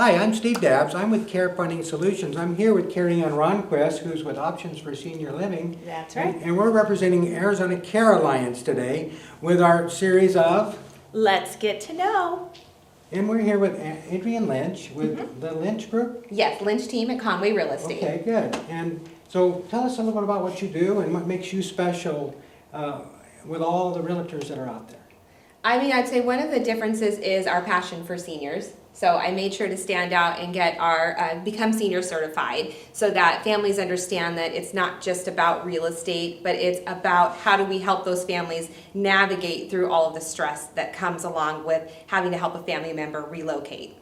Hi, I'm Steve Dabbs. I'm with Care Funding Solutions. I'm here with Carrie Ann Ronquist, who's with Options for Senior Living. That's right. And we're representing Arizona Care Alliance today with our series of... Let's get to know. And we're here with Adrienne Lynch with the Lynch Group. Yes, Lynch team at Conway Real Estate. Okay, good. And so tell us a little bit about what you do and what makes you special with all the realtors that are out there. I mean, I'd say one of the differences is our passion for seniors. So I made sure to stand out and get our become senior certified so that families understand that it's not just about real estate, but it's about how do we help those families navigate through all of the stress that comes along with having to help a family member relocate.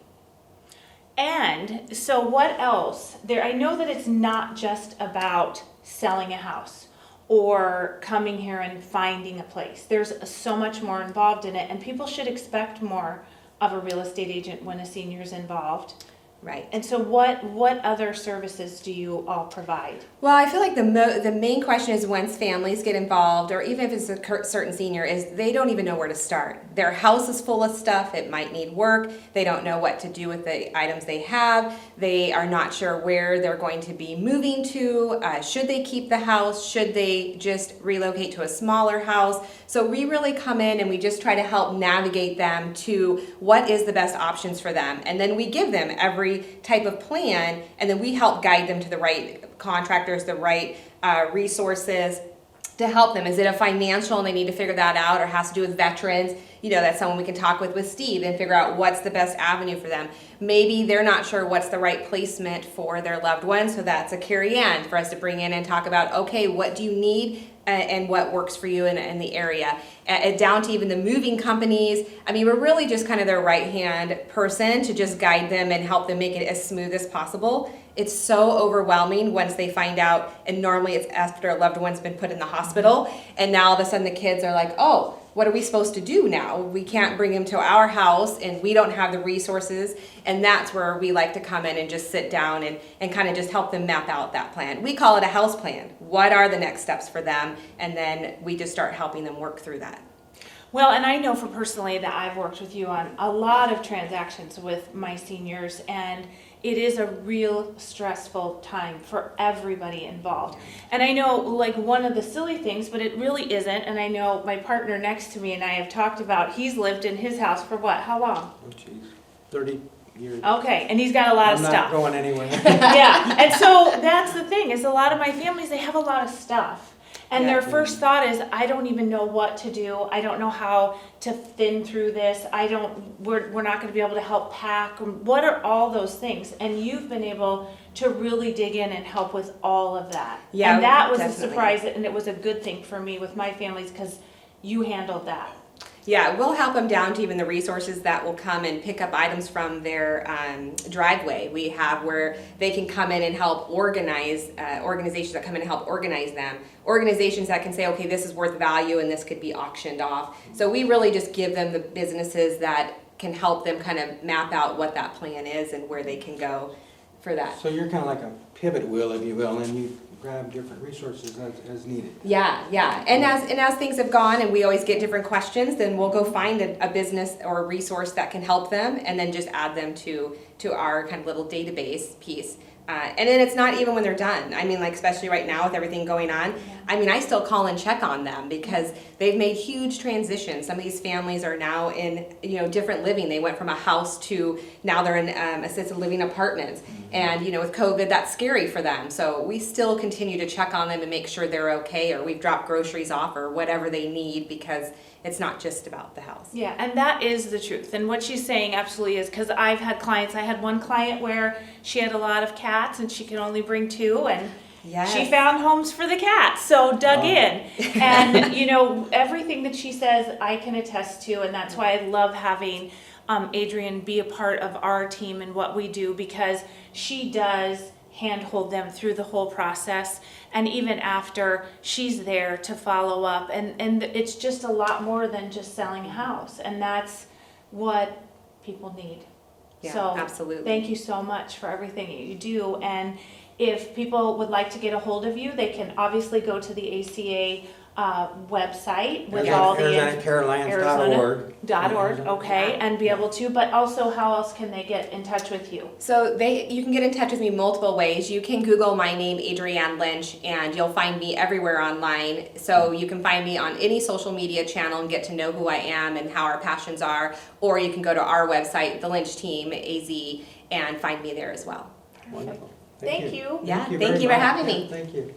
And so what else? I know that it's not just about selling a house or coming here and finding a place. There's so much more involved in it, and people should expect more of a real estate agent when a senior's involved. Right. And so what other services do you all provide? Well, I feel like the main question is once families get involved, or even if it's a certain senior, is they don't even know where to start. Their house is full of stuff. It might need work. They don't know what to do with the items they have. They are not sure where they're going to be moving to. Should they keep the house? Should they just relocate to a smaller house? So we really come in and we just try to help navigate them to what is the best options for them. And then we give them every type of plan, and then we help guide them to the right contractors, the right resources to help them. Is it a financial and they need to figure that out, or has to do with veterans? You know, that's someone we can talk with Steve and figure out what's the best avenue for them. Maybe they're not sure what's the right placement for their loved one, so that's a Carrie Ann for us to bring in and talk about, okay, what do you need and what works for you in the area. Down to even the moving companies. I mean, we're really just kind of their right-hand person to just guide them and help them make it as smooth as possible. It's so overwhelming once they find out, and normally it's after a loved one's been put in the hospital, and now all of a sudden the kids are like, oh, what are we supposed to do now? We can't bring him to our house and we don't have the resources. And that's where we like to come in and just sit down and kind of just help them map out that plan. We call it a house plan. What are the next steps for them? And then we just start helping them work through that. Well, and I know for personally that I've worked with you on a lot of transactions with my seniors, and it is a real stressful time for everybody involved. And I know, like, one of the silly things, but it really isn't, and I know my partner next to me and I have talked about, he's lived in his house for what, how long? Oh, geez, 30 years. Okay, and he's got a lot of I'm stuff. not going anywhere. Yeah, and so that's the thing, is a lot of my families, they have a lot of stuff. And Yeah. their first thought is, I don't even know what to do. I don't know how to thin through this. We're not going to be able to help pack. What are all those things? And you've been able to really dig in and help with all of that. Yeah, and that was definitely. a surprise, and it was a good thing for me with my families because you handled that. Yeah, we'll help them down to even the resources that will come and pick up items from their driveway. We have where they can come in and help organize, organizations that come in and help organize them. Organizations that can say, okay, this is worth value and this could be auctioned off. So we really just give them the businesses that can help them kind of map out what that plan is and where they can go for that. So you're kind of like a pivot wheel, if you will, and you grab different resources as needed. Yeah. And as things have gone and we always get different questions, then we'll go find a business or a resource that can help them and then just add them to our kind of little database piece. And then it's not even when they're done. I mean, like, especially right now with everything going on, I mean, I still call and check on them because they've made huge transitions. Some of these families are now in, different living. They went from a house to now they're in assisted living apartments. And, with COVID, that's scary for them. So we still continue to check on them and make sure they're okay, or we've dropped groceries off or whatever they need, because it's not just about the house. Yeah, and that is the truth. And what she's saying absolutely is, because I've had clients, I had one client where she had a lot of cats and she could only bring 2, and Yes. she found homes for the cats, so dug in. And, everything that she says I can attest to, and that's why I love having Adrienne be a part of our team and what we do, because she does handhold them through the whole process, and even after, she's there to follow up, and it's just a lot more than just selling a house, and that's what people need. Yeah, So absolutely. thank you so much for everything that you do. And if people would like to get a hold of you, they can obviously go to the ACA website with all the. ArizonaCarelands.org. .org, okay, and be able to, but also how else can they get in touch with you? So you can get in touch with me multiple ways. You can Google my name, Adrienne Lynch, and you'll find me everywhere online. So you can find me on any social media channel and get to know who I am and how our passions are. Or you can go to our website, the Lynch Team, AZ, and find me there as well. Wonderful. Thank you. Yeah, very thank you for much. having me. Thank you.